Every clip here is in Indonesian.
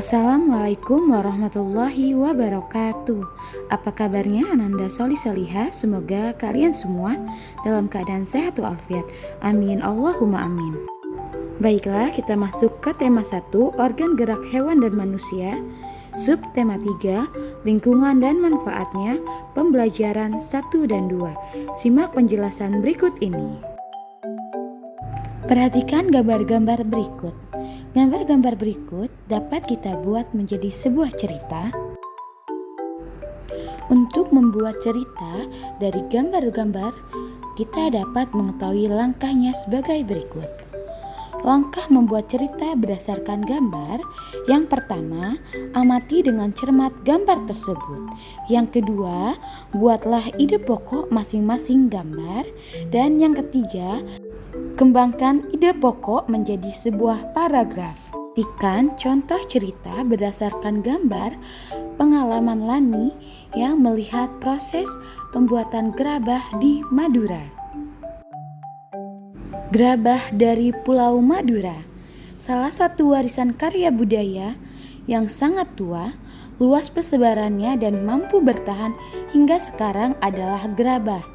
Assalamualaikum warahmatullahi wabarakatuh. Apa kabarnya Ananda Solihah? Semoga kalian semua dalam keadaan sehat walafiat. Amin Allahumma amin. Baiklah, kita masuk ke tema 1, organ gerak hewan dan manusia. Sub tema 3, lingkungan dan manfaatnya, pembelajaran 1 dan 2. Simak penjelasan berikut ini. Perhatikan gambar-gambar berikut. Gambar-gambar berikut dapat kita buat menjadi sebuah cerita. Untuk membuat cerita dari gambar-gambar, kita dapat mengetahui langkahnya sebagai berikut. Langkah membuat cerita berdasarkan gambar. Yang pertama, amati dengan cermat gambar tersebut. Yang kedua, buatlah ide pokok masing-masing gambar. Dan yang ketiga, kembangkan ide pokok menjadi sebuah paragraf. Buktikan contoh cerita berdasarkan gambar pengalaman Lani yang melihat proses pembuatan gerabah di Madura. Gerabah dari Pulau Madura, salah satu warisan karya budaya yang sangat tua, luas persebarannya dan mampu bertahan hingga sekarang adalah gerabah,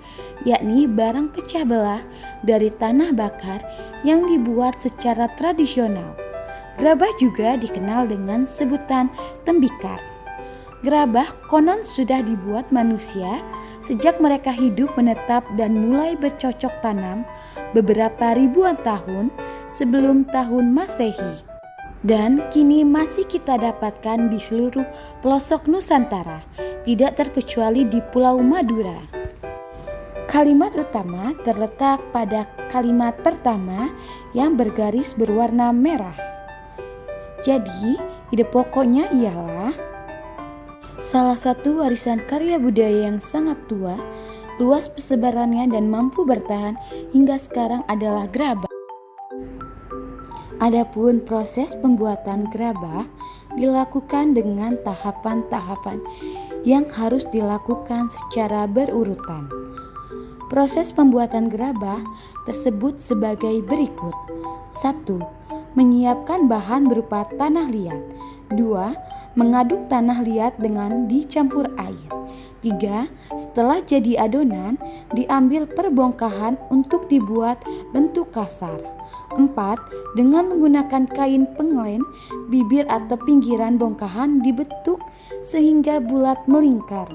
yakni barang pecah belah dari tanah bakar yang dibuat secara tradisional. Gerabah juga dikenal dengan sebutan tembikar. Gerabah konon sudah dibuat manusia sejak mereka hidup menetap dan mulai bercocok tanam beberapa ribuan tahun sebelum tahun Masehi. Dan kini masih kita dapatkan di seluruh pelosok Nusantara, tidak terkecuali di Pulau Madura. Kalimat utama terletak pada kalimat pertama yang bergaris berwarna merah. Jadi, ide pokoknya ialah salah satu warisan karya budaya yang sangat tua, luas persebarannya dan mampu bertahan hingga sekarang adalah gerabah. Adapun proses pembuatan gerabah dilakukan dengan tahapan-tahapan yang harus dilakukan secara berurutan. Proses pembuatan gerabah tersebut sebagai berikut. 1. Menyiapkan bahan berupa tanah liat. 2. Mengaduk tanah liat dengan dicampur air. 3. Setelah jadi adonan, diambil perbongkahan untuk dibuat bentuk kasar. 4. Dengan menggunakan kain penglen, bibir atau pinggiran bongkahan dibentuk sehingga bulat melingkar.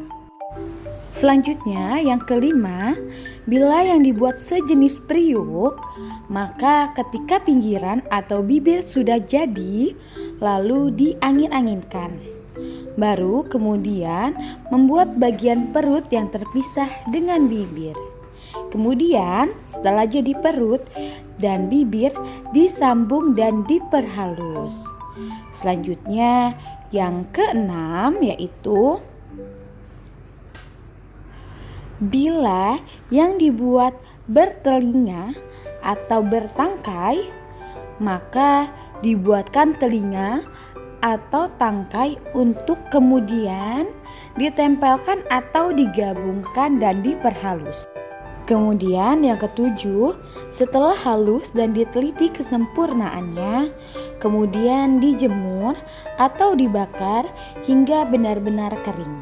Selanjutnya, yang kelima, bila yang dibuat sejenis periuk, maka ketika pinggiran atau bibir sudah jadi, lalu diangin-anginkan. Baru kemudian membuat bagian perut yang terpisah dengan bibir. Kemudian setelah jadi perut dan bibir disambung dan diperhalus. Selanjutnya yang keenam yaitu bila yang dibuat bertelinga atau bertangkai, maka dibuatkan telinga atau tangkai untuk kemudian ditempelkan atau digabungkan dan diperhalus. Kemudian yang ketujuh, setelah halus dan diteliti kesempurnaannya, kemudian dijemur atau dibakar hingga benar-benar kering.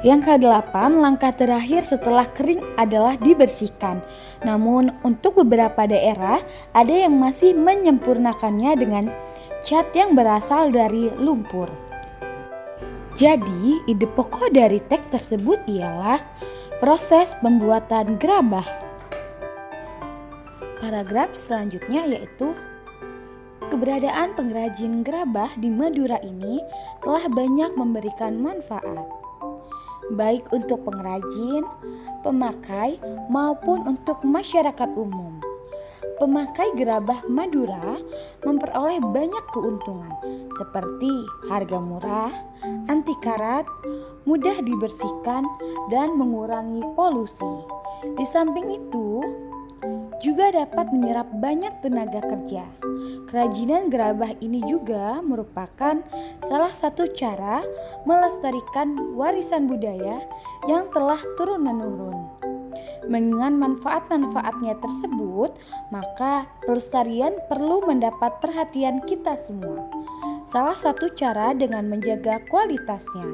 Yang ke-8, langkah terakhir setelah kering adalah dibersihkan. Namun untuk beberapa daerah ada yang masih menyempurnakannya dengan cat yang berasal dari lumpur. Jadi ide pokok dari teks tersebut ialah proses pembuatan gerabah. Paragraf selanjutnya yaitu keberadaan pengrajin gerabah di Madura ini telah banyak memberikan manfaat, baik untuk pengrajin, pemakai, maupun untuk masyarakat umum. Pemakai gerabah Madura memperoleh banyak keuntungan seperti harga murah, anti karat, mudah dibersihkan, dan mengurangi polusi. Di samping itu, juga dapat menyerap banyak tenaga kerja. Kerajinan gerabah ini juga merupakan salah satu cara melestarikan warisan budaya yang telah turun-menurun. Mengingat manfaat-manfaatnya tersebut, maka pelestarian perlu mendapat perhatian kita semua. salah satu cara dengan menjaga kualitasnya.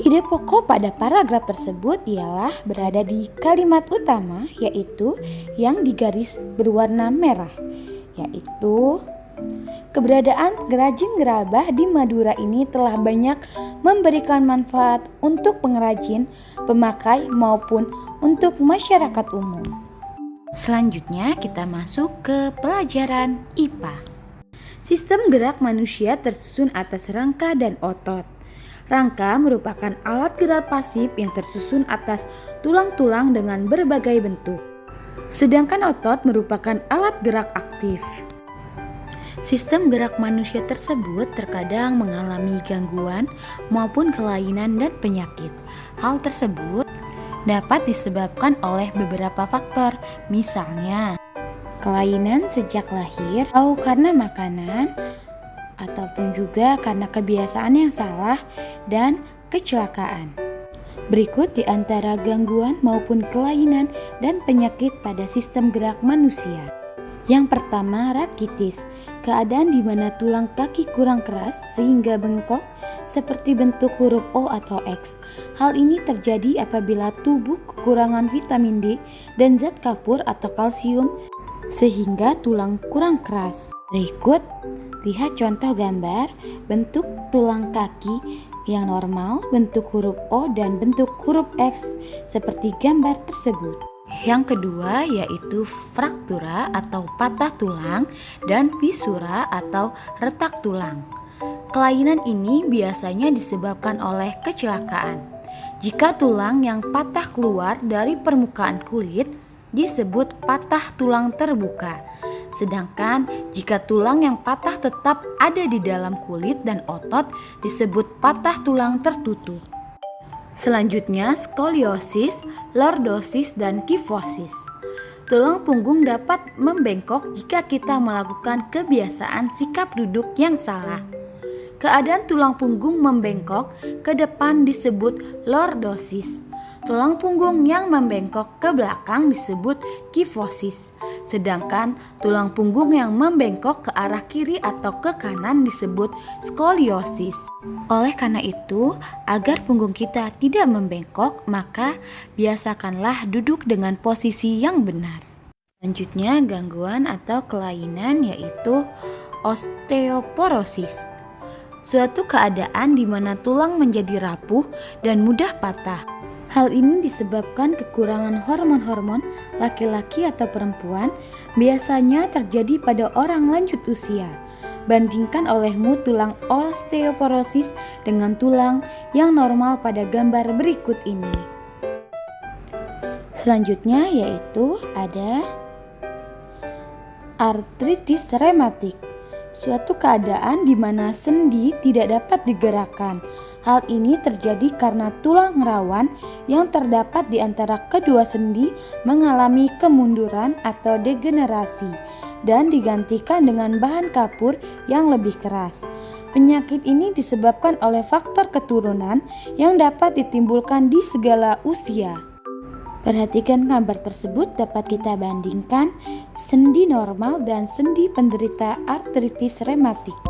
Ide pokok pada paragraf tersebut ialah berada di kalimat utama, yaitu yang digaris berwarna merah, yaitu keberadaan gerajin gerabah di Madura ini telah banyak memberikan manfaat untuk pengrajin, pemakai maupun untuk masyarakat umum. Selanjutnya kita masuk ke pelajaran IPA. Sistem gerak manusia tersusun atas rangka dan otot. Rangka merupakan alat gerak pasif yang tersusun atas tulang-tulang dengan berbagai bentuk. Sedangkan otot merupakan alat gerak aktif. Sistem gerak manusia tersebut terkadang mengalami gangguan maupun kelainan dan penyakit. Hal tersebut dapat disebabkan oleh beberapa faktor, misalnya kelainan sejak lahir atau karena makanan, ataupun juga karena kebiasaan yang salah dan kecelakaan. Berikut di antara gangguan maupun kelainan dan penyakit pada sistem gerak manusia. Yang pertama, rakitis, keadaan di mana tulang kaki kurang keras sehingga bengkok seperti bentuk huruf O atau X. Hal ini terjadi apabila tubuh kekurangan vitamin D dan zat kapur atau kalsium sehingga tulang kurang keras. Berikut, lihat contoh gambar bentuk tulang kaki yang normal, bentuk huruf O dan bentuk huruf X seperti gambar tersebut. Yang kedua yaitu fraktura atau patah tulang dan fisura atau retak tulang. Kelainan ini biasanya disebabkan oleh kecelakaan. Jika tulang yang patah keluar dari permukaan kulit disebut patah tulang terbuka. Sedangkan jika tulang yang patah tetap ada di dalam kulit dan otot disebut patah tulang tertutup. Selanjutnya skoliosis, lordosis, dan kifosis. Tulang punggung dapat membengkok jika kita melakukan kebiasaan sikap duduk yang salah. Keadaan tulang punggung membengkok ke depan disebut lordosis. Tulang punggung yang membengkok ke belakang disebut kifosis. Sedangkan tulang punggung yang membengkok ke arah kiri atau ke kanan disebut skoliosis. Oleh karena itu, agar punggung kita tidak membengkok, maka biasakanlah duduk dengan posisi yang benar. Selanjutnya, gangguan atau kelainan yaitu osteoporosis. Suatu keadaan di mana tulang menjadi rapuh dan mudah patah. Hal ini disebabkan kekurangan hormon-hormon laki-laki atau perempuan, biasanya terjadi pada orang lanjut usia. Bandingkan olehmu tulang osteoporosis dengan tulang yang normal pada gambar berikut ini. Selanjutnya yaitu ada artritis rematik. Suatu keadaan di mana sendi tidak dapat digerakkan. Hal ini terjadi karena tulang rawan yang terdapat di antara kedua sendi mengalami kemunduran atau degenerasi dan digantikan dengan bahan kapur yang lebih keras. Penyakit ini disebabkan oleh faktor keturunan yang dapat ditimbulkan di segala usia. Perhatikan gambar tersebut dapat kita bandingkan sendi normal dan sendi penderita artritis rematik.